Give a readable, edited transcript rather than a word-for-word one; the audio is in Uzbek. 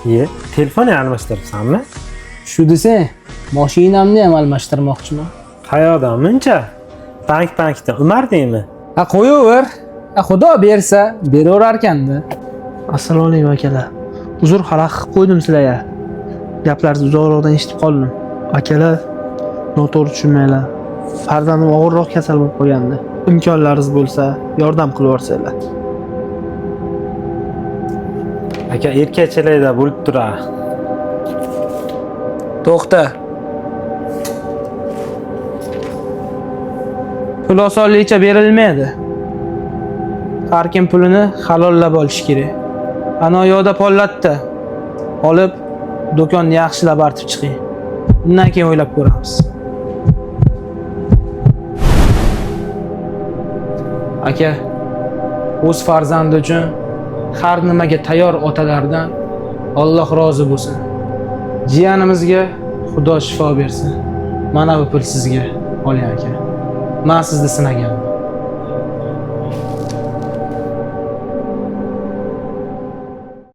Telefon almashtiribsanmi? Shu desang, mashinamni ham almashtirmoqchiman. Qayoqdan muncha? Bankda Umardingmi? Qo'yaver. Xudo bersa, beraverarkan-da. Assalomu alaykum akalar. Uzr xalaqit qilib qo'ydim sizlarga. Gaplaringizni uzoqroqdan eshitib qoldim. Akalar, noto'g'ri tushunmanglar. Farzandim og'irroq kasal bo'lib qolgandi. Imkonlaringiz bo'lsa, yordam qilib yuborsanglar. Aka erkakchilikda bo'lib turar. To'xta. Pul osonlikcha berilmaydi. Har kim pulini halollab olish kerak. Ana yo'da pollatda olib, do'konni yaxshilab artib chiqing. Undan keyin o'ylab ko'ramiz. Aka, o'z farzandi uchun har nimaga tayyor otalardan Alloh rozi bo'lsin. Jiyanimizga Xudo shifo bersin. Mana bu pul sizga. Oling aka. Men sizni sinaganman.